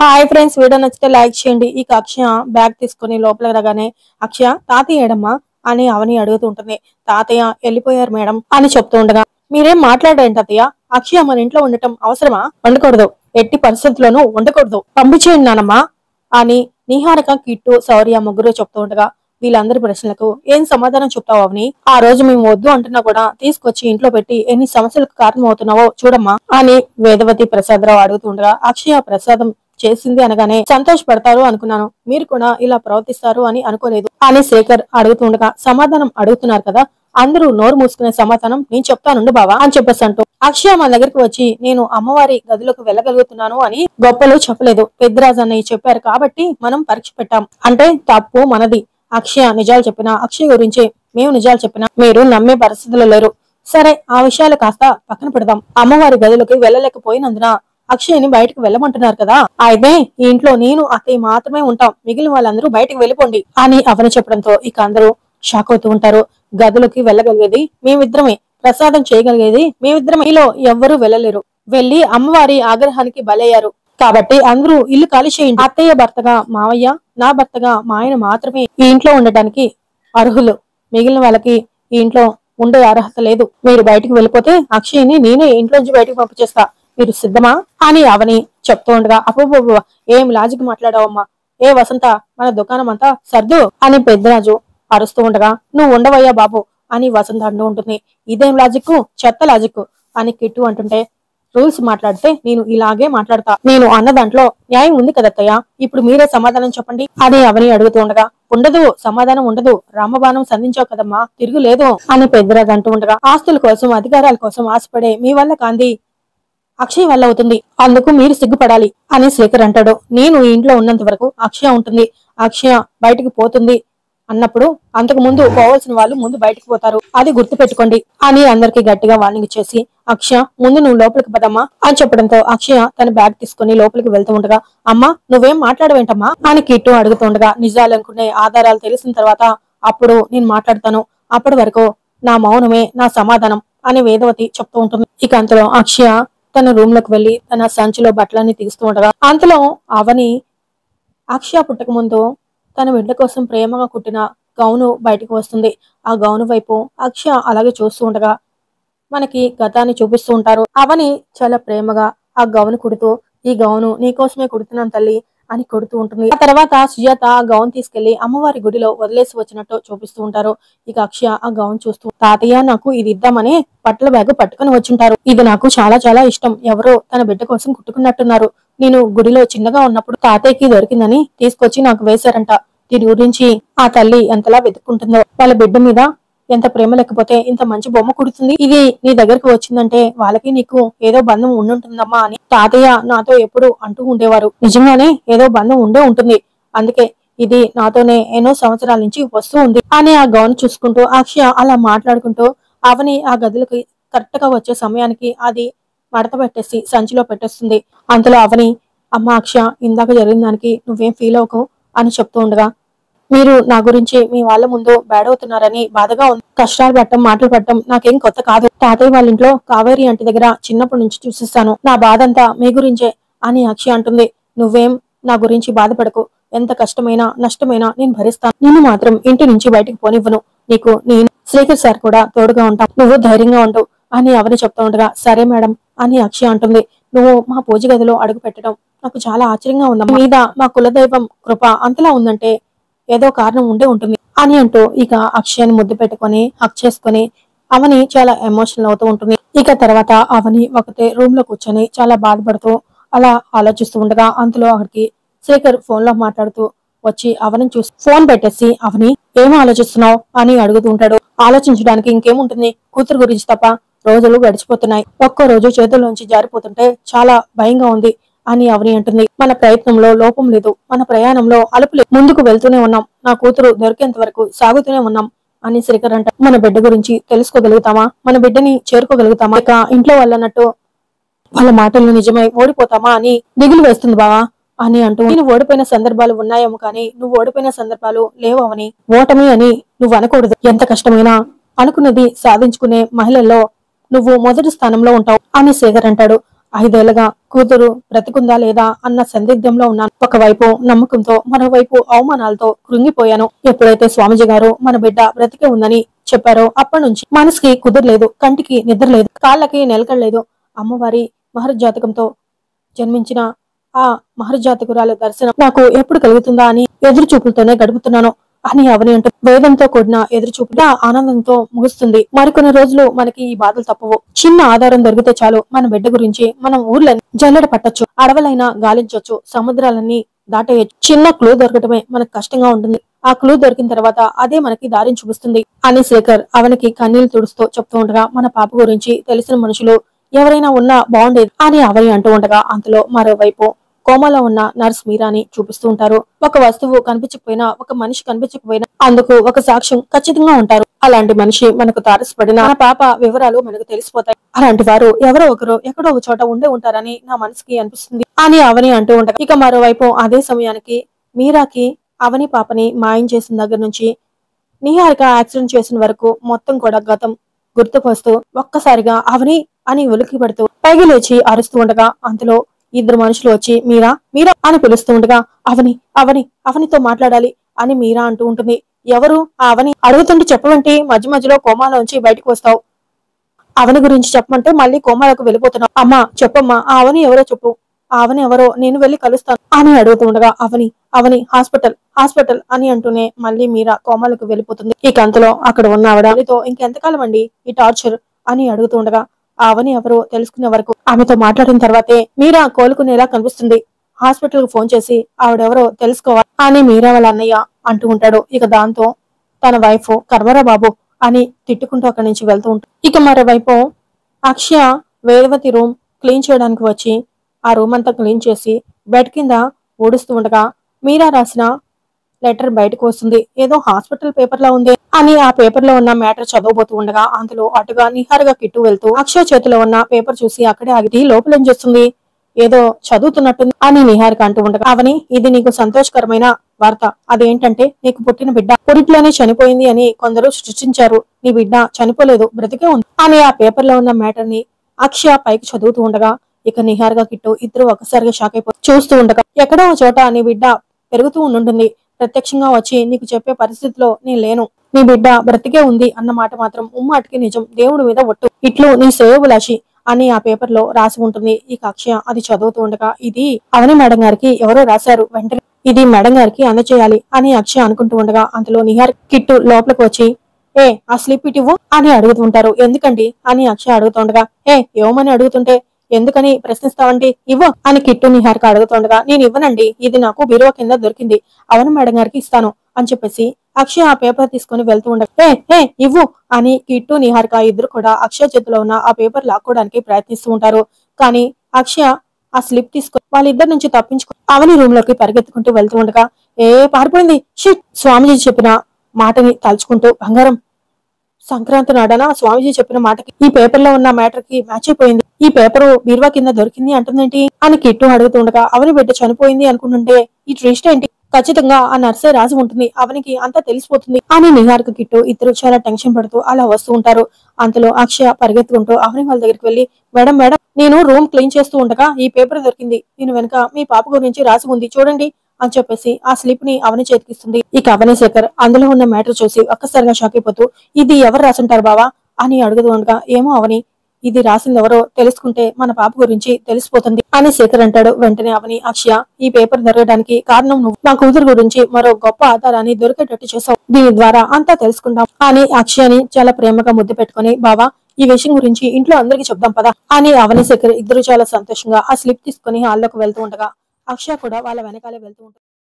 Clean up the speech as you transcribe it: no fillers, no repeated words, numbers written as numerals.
Hi friends, video నచ్చితే like చేయండి. ఇక అక్షయ బ్యాగ్ తీసుకుని లోపలికి రాగానే అక్షయ తాతయ్య ఏడమ్మా అని అవని అడుగుతూ ఉంటుంది. తాతయ్య వెళ్ళిపోయారు మేడం అని చెప్తూ ఉండగా, మీరేం మాట్లాడారంట తాతయ్య? అక్షయ మన ఇంట్లో ఉండటం అవసరమా? ఉండకూడదు, ఎట్టి పరిస్థితుల్లోనూ ఉండకూడదు, పంపించేయండి నానమ్మా అని నిహారిక, కిట్టు, శౌర్య ముగ్గురు చెప్తూ ఉండగా, వీళ్ళందరి ప్రశ్నలకు ఏం సమాధానం చెప్తావు అవని? ఆ రోజు మేము వద్దు అంటున్నా కూడా తీసుకొచ్చి ఇంట్లో పెట్టి ఎన్ని సమస్యలకు కారణం అవుతున్నావో చూడమ్మా అని వేదవతి ప్రసాదరావు అడుగుతుండగా, అక్షయ ప్రసాదం చేసింది అనగానే సంతోషపడతారు అనుకున్నాను, మీరు కూడా ఇలా ప్రవర్తిస్తారు అని అనుకోలేదు అని శేఖర్ అడుగుతుండగా, సమాధానం అడుగుతున్నారు కదా, అందరూ నోరు మూసుకునే సమాధానం నేను చెప్తానుండు బావా అని చెప్పేసి అంటూ అక్షయ మన దగ్గరికి వచ్చి నేను అమ్మవారి గదిలోకి వెళ్ళగలుగుతున్నాను అని గొప్పలు చెప్పలేదు, పెద్దరాజు అన్నయ్య చెప్పారు కాబట్టి మనం పరీక్ష పెట్టాం అంటే తప్పు మనది. అక్షయ నిజాలు చెప్పినా, అక్షయ గురించి మేము నిజాలు చెప్పినా మీరు నమ్మే పరిస్థితుల్లో లేరు. సరే, ఆ విషయాలు కాస్త పక్కన పెడదాం. అమ్మవారి గదిలోకి వెళ్ళలేకపోయినందున అక్షయ్ని బయటకు వెళ్ళమంటున్నారు కదా, అయితే ఈ ఇంట్లో నేను అత్తయ్య మాత్రమే ఉంటాం, మిగిలిన వాళ్ళందరూ బయటకు వెళ్ళిపోండి అని అవని చెప్పడంతో ఇక అందరూ షాక్ అవుతూ ఉంటారు. గదులకి వెళ్ళగలిగేది మేమిద్దరమే, ప్రసాదం చేయగలిగేది మేమిద్దరమే, మీలో ఎవ్వరూ వెళ్ళలేరు, వెళ్లి అమ్మవారి ఆగ్రహానికి బలయ్యారు కాబట్టి అందరూ ఇల్లు ఖాళీ చేయండి. అత్తయ్య భర్తగా మావయ్య, నా భర్తగా మా ఆయన మాత్రమే ఈ ఇంట్లో ఉండటానికి అర్హులు, మిగిలిన వాళ్ళకి ఈ ఇంట్లో ఉండే అర్హత లేదు. మీరు బయటికి వెళ్ళిపోతే అక్షయ్ని నేనే ఇంట్లోంచి బయటకు పంపించేస్తా, మీరు సిద్ధమా అని అవని చెప్తూ ఉండగా, అబ్బో ఏం లాజిక్ మాట్లాడావమ్మా, ఏ వసంత మన దుకాణం అంతా సర్దు అని పెద్దరాజు అరుస్తూ ఉండగా, నువ్వు ఉండవయ్యా బాబు అని వసంత అంటూ ఉంటుంది. ఇదేం లాజిక్, చెత్త లాజిక్ అని కిట్టు అంటుంటే, రూల్స్ మాట్లాడితే నేను ఇలాగే మాట్లాడతా, నేను అన్న దాంట్లో న్యాయం ఉంది కదత్తయ్య, ఇప్పుడు మీరే సమాధానం చెప్పండి అని అవని అడుగుతూ ఉండగా, ఉండదు, సమాధానం ఉండదు, రామబాణం సంధించావు కదమ్మా, తిరుగులేదు అని పెద్దరాజు అంటూ ఉండగా, ఆస్తుల కోసం అధికారాల కోసం ఆశపడే మీ వల్ల కాంది అక్షయ్ వల్ల అవుతుంది, అందుకు మీరు సిగ్గుపడాలి అని శేఖర్ అంటాడు. నేను ఈ ఇంట్లో ఉన్నంత వరకు అక్షయ ఉంటుంది, అక్షయ బయటికి పోతుంది అన్నప్పుడు అంతకు ముందు పోవాల్సిన వాళ్ళు ముందు బయటకు పోతారు, అది గుర్తు పెట్టుకోండి అని అందరికి గట్టిగా వార్నింగ్ ఇచ్చేసి, అక్షయ ముందు నువ్వు లోపలికి పదమ్మా అని చెప్పడంతో అక్షయ తన బ్యాగ్ తీసుకుని లోపలికి వెళ్తూ ఉండగా, అమ్మా నువ్వేం మాట్లాడవేంటమ్మా అని కిట్టు అడుగుతూ ఉండగా, నిజాలనుకునే ఆధారాలు తెలిసిన తర్వాత అప్పుడు నేను మాట్లాడతాను, అప్పటి వరకు నా మౌనమే నా సమాధానం అని వేదవతి చెప్తూ ఉంటుంది. ఇక అంతలో అక్షయ తన రూమ్ లోకి వెళ్లి తన సంచిలో బట్టలన్నీ తీస్తూ ఉండగా, అంతలో అవని అక్షయ పుట్టక ముందు తన బిడ్డ కోసం ప్రేమగా కుట్టిన గౌను బయటకు వస్తుంది. ఆ గౌను వైపు అక్షయ అలాగే చూస్తూ ఉండగా మనకి గతాన్ని చూపిస్తూ ఉంటారు. అవని చాలా ప్రేమగా ఆ గౌను కుడుతూ, ఈ గౌను నీకోసమే కుడుతున్నాను తల్లి అని కొడుతూ ఉంటుంది. ఆ తర్వాత సుజాత ఆ గౌన్ తీసుకెళ్లి అమ్మవారి గుడిలో వదిలేసి వచ్చినట్టు చూపిస్తూ ఉంటారు. ఇక అక్షయ ఆ గౌన్ చూస్తూ, తాతయ్య నాకు ఇది ఇద్దామని బట్టల బ్యాగ్ పట్టుకుని వచ్చుంటారు, ఇది నాకు చాలా చాలా ఇష్టం, ఎవరో తన బిడ్డ కోసం కుట్టుకున్నట్టున్నారు, నేను గుడిలో చిన్నగా ఉన్నప్పుడు తాతయ్యకి దొరికిందని తీసుకొచ్చి నాకు వేశారంట, దీని గురించి ఆ తల్లి ఎంతలా వెతుక్కుంటుందో, వాళ్ళ బిడ్డ మీద ఎంత ప్రేమ లేకపోతే ఇంత మంచి బొమ్మ కుడుతుంది, ఇది నీ దగ్గరకు వచ్చిందంటే వాళ్ళకి నీకు ఏదో బంధం ఉండుంటుందమ్మా అని తాతయ్య నాతో ఎప్పుడు అంటూ ఉండేవారు, నిజంగానే ఏదో బంధం ఉండే ఉంటుంది, అందుకే ఇది నాతోనే ఎన్నో సంవత్సరాల నుంచి వస్తూ ఉంది అని ఆ గౌన్ చూసుకుంటూ అక్షయ అలా మాట్లాడుకుంటూ అవని ఆ గదులకి కరెక్ట్ గా వచ్చే సమయానికి అది మడత పెట్టేసి సంచిలో పెట్టేస్తుంది. అంతలో అవని, అమ్మ అక్షయ ఇందాక జరిగిన దానికి నువ్వేం ఫీల్ అవ్వకు అని చెప్తూ ఉండగా, మీరు నా గురించి మీ వాళ్ళ ముందు బ్యాడ్ అవుతున్నారని బాధగా ఉంది, కష్టాలు పట్టడం మాటలు పట్టడం నాకేం కొత్త కాదు, తాతయ్య వాళ్ళ ఇంట్లో కావేరి ఆంటీ దగ్గర చిన్నప్పటి నుంచి చూసిస్తాను, నా బాధ అంతా మీ గురించే అని అక్షయ అంటుంది. నువ్వేం నా గురించి బాధపడకు, ఎంత కష్టమైనా నష్టమైనా నేను భరిస్తాను, నేను మాత్రం ఇంటి నుంచి బయటకు పోనివ్వను, నీకు నేను శ్రీకర్ సార్ కూడా తోడుగా ఉంటాం, నువ్వు ధైర్యంగా ఉండు అని అవని చెప్తూ ఉండగా, సరే మేడం అని అక్షయ అంటుంది. నువ్వు మా పూజ గదిలో అడుగు పెట్టడం నాకు చాలా ఆశ్చర్యంగా ఉంది, మీద మా కులదైవం కృప అంతలా ఉందంటే ఏదో కారణం ఉండే ఉంటుంది అని అంటూ ఇక అక్షయని ముద్దు పెట్టుకొని హక్ చేసుకుని అవని చాలా ఎమోషనల్ అవుతూ ఉంటుంది. ఇక తర్వాత అవని ఒకటే రూమ్ లో కూర్చొని చాలా బాధపడుతూ అలా ఆలోచిస్తూ ఉండగా, అంతలో అక్కడికి శేఖర్ ఫోన్ లో మాట్లాడుతూ వచ్చి అవని చూసి ఫోన్ పెట్టేసి, అవని ఏం ఆలోచిస్తున్నావు అని అడుగుతూ ఉంటాడు. ఆలోచించడానికి ఇంకేముంటుంది, కూతురు గురించి తప్ప, రోజులు గడిచిపోతున్నాయి, ఒక్కో రోజు చేతుల్లోంచి జారిపోతుంటే చాలా భయంగా ఉంది అని అవని అంటుంది. మన ప్రయత్నంలో లోపం లేదు, మన ప్రయాణంలో అలుపు లేదు, ముందుకు వెళ్తూనే ఉన్నాం, నా కూతురు దొరికేంత వరకు సాగుతూనే ఉన్నాం అని శేఖర్ అంట. మన బిడ్డ గురించి తెలుసుకోగలుగుతామా, మన బిడ్డని చేరుకోగలుగుతామా, ఇక ఇంట్లో వాళ్ళన్నట్టు వాళ్ళ మాటలు నిజమై ఓడిపోతామా అని దిగులు వేస్తుంది బావా అని అంటూ, నేను ఓడిపోయిన సందర్భాలు ఉన్నాయేమో కానీ నువ్వు ఓడిపోయిన సందర్భాలు లేవని, ఓటమి అని నువ్వు అనకూడదు, ఎంత కష్టమైనా అనుకున్నది సాధించుకునే మహిళల్లో నువ్వు మొదటి స్థానంలో ఉంటావు అని శేఖర్ అంటాడు. 5 ఏళ్లుగా కూతురు బ్రతికుందా లేదా అన్న సందిగ్ధంలో ఉన్నాను. ఒకవైపు నమ్మకంతో, మరోవైపు అవమానాలతో కృంగిపోయాను. ఎప్పుడైతే స్వామీజీ గారు మన బిడ్డ బ్రతికే ఉందని చెప్పారో అప్పటి నుంచి మనసుకి కుదరలేదు, కంటికి నిద్ర లేదు, కాళ్ళకి నెలకడలేదు. అమ్మవారి మహర్జాతకంతో జన్మించిన ఆ మహర్జాతకురాల దర్శనం నాకు ఎప్పుడు కలుగుతుందా అని ఎదురు చూపులతోనే గడుపుతున్నాను అని అవని అంటూ, వేదంతో కూడిన ఎదురుచూపుల ఆనందంతో ముగుస్తుంది. మరికొన్ని రోజులు మనకి ఈ బాధలు తప్పవు. చిన్న ఆధారం దొరికితే చాలు మన బిడ్డ గురించి మనం ఊర్లని జల్లెడ పట్టొచ్చు, అడవులైనా గాలించొచ్చు, సముద్రాలన్నీ దాటేయచ్చు. చిన్న క్లూ దొరకటమే మనకు కష్టంగా ఉంటుంది. ఆ క్లూ దొరికిన తర్వాత అదే మనకి దారిని చూపిస్తుంది అని శేఖర్ అవనికి కన్నీళ్లు తుడుస్తూ చెప్తూ ఉండగా, మన పాప గురించి తెలిసిన మనుషులు ఎవరైనా ఉన్నా బాగుండేది అని అవని అంటూ ఉండగా, అంతలో మరోవైపు కోమాలో ఉన్న నర్స్ మీరాని చూపిస్తూ ఉంటారు. ఒక వస్తువు కనిపించకపోయినా, ఒక మనిషి కనిపించకపోయినా అందుకు ఒక సాక్ష్యం ఖచ్చితంగా ఉంటారు. అలాంటి మనిషి మనకు తారసపడిన మన పాప వివరాలు మనకు తెలిసిపోతాయి. అలాంటి వారు ఎవరో ఒకరు ఎక్కడో ఒక చోట ఉండే ఉంటారని నా మనసుకి అనిపిస్తుంది అని అవని అంటూ ఉండగా, ఇక మరోవైపు అదే సమయానికి మీరాకి అవని పాపని మాయం చేసిన దగ్గర నుంచి నిహారిక యాక్సిడెంట్ చేసిన వరకు మొత్తం కూడా గతం గుర్తుకు వస్తూ ఒక్కసారిగా అవని అని ఉలికి పడుతూ పైకి లేచి అరుస్తూ ఉండగా, అంతలో 2 మనుషులు వచ్చి మీరా మీరా అని పిలుస్తూ ఉండగా, అవని అవని అవనితో మాట్లాడాలి అని మీరా అంటూ ఉంటుంది. ఎవరు ఆ అవని అడుగుతుంటే చెప్పమంటే మధ్య మధ్యలో కోమాలోంచి బయటకు వస్తావు, అవని గురించి చెప్పమంటే మళ్ళీ కోమాలకు వెళ్ళిపోతున్నావు. అమ్మా చెప్పమ్మా, ఆ అవని ఎవరో చెప్పు, ఆ అవని ఎవరో నేను వెళ్లి కలుస్తాను అని అడుగుతూ ఉండగా, అవని అవని హాస్పిటల్ హాస్పిటల్ అని అంటూనే మళ్ళీ మీరా కోమాలకు వెళ్ళిపోతుంది. ఇక అంతలో అక్కడ ఉన్న ఆవిడతో ఇంకెంతకాలం అండి ఈ టార్చర్ అని అడుగుతూ ఉండగా, ఆ అవని ఎవరో తెలుసుకునే వరకు, ఆమెతో మాట్లాడిన తర్వాతే మీరా కోలుకునేలా కనిపిస్తుంది, హాస్పిటల్ కు ఫోన్ చేసి ఆవిడెవరో తెలుసుకోవాలి అని మీరా వాళ్ళ అన్నయ్య అంటూ ఉంటాడు. ఇక దాంతో తన వైఫ్ కర్మరా బాబు అని తిట్టుకుంటూ అక్కడి నుంచి వెళ్తూ ఉంటాడు. ఇక మరోవైపు అక్షయ వేదవతి రూమ్ క్లీన్ చేయడానికి వచ్చి ఆ రూమ్ అంతా క్లీన్ చేసి బెడ్ కింద ఊడుస్తూ ఉండగా, మీరా రాసిన లెటర్ బయటకు వస్తుంది. ఏదో హాస్పిటల్ పేపర్ లా ఉంది అని ఆ పేపర్ లో ఉన్న మ్యాటర్ చదవబోతూ ఉండగా, అందులో అటుగా నిహారుగా కిట్టు వెళ్తూ అక్షయ్ చేతిలో ఉన్న పేపర్ చూసి అక్కడే ఆగి లోపల ఏం చేస్తుంది, ఏదో చదువుతున్నట్టుంది అని నిహారిక అంటూ ఉండగా, అవని ఇది నీకు సంతోషకరమైన వార్త. అదేంటంటే నీకు పుట్టిన బిడ్డ పురిట్లోనే చనిపోయింది అని కొందరు సృష్టించారు. నీ బిడ్డ చనిపోలేదు, బ్రతికే ఉంది అని ఆ పేపర్ లో ఉన్న మ్యాటర్ ని అక్షయ పైకి చదువుతూ ఉండగా, ఇక నిహారిక కిట్టు ఇద్దరు ఒకసారిగా షాక్ అయిపో చూస్తూ ఉండగా, ఎక్కడో చోట నీ బిడ్డ పెరుగుతూ ఉండుంటుంది, ప్రత్యక్షంగా వచ్చి నీకు చెప్పే పరిస్థితిలో నేను లేను, నీ బిడ్డ బ్రతికే ఉంది అన్న మాట మాత్రం ఉమ్మాటికి నిజం, దేవుడి మీద ఒట్టు, ఇట్లు నీ శ్రేయోభిలాషి అని ఆ పేపర్ లో రాసి ఉంటుంది. ఈ అక్షయ అది చదువుతూ ఉండగా, ఇది అవని మేడం గారికి ఎవరో రాశారు, వెంటనే ఇది మేడం గారికి అందచేయాలి అని అక్షయ అనుకుంటూ ఉండగా, అంతలో నిహార్ కిట్టు లోపలికి వచ్చి ఆ స్లిప్ ఇటివ్వు అని అడుగుతుంటారు. ఎందుకండి అని అక్షయ అడుగుతుండగా, ఏమని అడుగుతుంటే ఎందుకని ప్రశ్నిస్తావండి, ఇవ్వు అని కిట్టు నిహారిక అడుగుతుండగా, నేను ఇవ్వనండి, ఇది నాకు బీరువా కింద దొరికింది, అవని మేడం గారికి ఇస్తాను అని చెప్పేసి అక్షయ ఆ పేపర్ తీసుకుని వెళ్తూ ఉండగా, ఇవ్వు అని కిట్టు నిహారిక ఇద్దరు కూడా అక్షయ చేతిలో ఉన్న ఆ పేపర్ లాక్కోవడానికి ప్రయత్నిస్తూ ఉంటారు. కానీ అక్షయ ఆ స్లిప్ తీసుకుని వాళ్ళిద్దరి నుంచి తప్పించుకుని అవని రూమ్ లోకి పరిగెత్తుకుంటూ వెళ్తూ ఉండగా, పారిపోయింది, షిట్, స్వామిజీ చెప్పిన మాటని తలుచుకుంటూ, బంగారం సంక్రాంతి నాడన స్వామిజీ చెప్పిన మాటకి ఈ పేపర్ లో ఉన్న మ్యాటర్ కి మ్యాచ్ అయిపోయింది, ఈ పేపరు బీరువా కింద దొరికింది అంటుందేంటి అని కిట్టు అడుగుతుండగా, అవని బిడ్డ చనిపోయింది అనుకుంటుంటే ఈ ట్విస్ట్ ఏంటి, ఖచ్చితంగా ఆ నర్సే రాసి ఉంటుంది, అవనికి అంతా తెలిసిపోతుంది అని నిహారిక కిట్టు ఇద్దరు చాలా టెన్షన్ పడుతూ అలా వస్తూ ఉంటారు. అంతలో అక్షయ పరిగెత్తుకుంటూ అవని వాళ్ళ దగ్గరికి వెళ్లి, మేడం మేడం నేను రూమ్ క్లీన్ చేస్తూ ఉండగా ఈ పేపర్ దొరికింది, దీని వెనక మీ పాప గురించి రాసి ఉంది చూడండి అని చెప్పేసి ఆ స్లిప్ ని అవని చేతికిస్తుంది. ఇక అవని శేఖర్ అందులో ఉన్న మ్యాటర్ చూసి ఒక్కసారిగా షాక్ అయిపోతూ, ఇది ఎవరు రాసుంటారు బావా అని అడుగుతూ ఉండగా, ఏమో అవని, ఇది రాసింది ఎవరో తెలుసుకుంటే మన పాప గురించి తెలిసిపోతుంది అని శేఖర్ అంటాడు. వెంటనే అవని, అక్షయ ఈ పేపర్ దొరకడానికి కారణం నువ్వు, నా కూతురు గురించి మరో గొప్ప ఆధారాన్ని దొరికేటట్టు చేసావు, దీని ద్వారా అంతా తెలుసుకుంటాం అని అక్షయని చాలా ప్రేమగా ముద్దు పెట్టుకుని, బావా ఈ విషయం గురించి ఇంట్లో అందరికి చెప్దాం పదా అని అవని శేఖర్ ఇద్దరు చాలా సంతోషంగా ఆ స్లిప్ తీసుకుని హాల్లోకి వెళ్తూ ఉండగా, అక్షయ కూడా వాళ్ళ వెనకాలే వెళ్తూ ఉంటారు.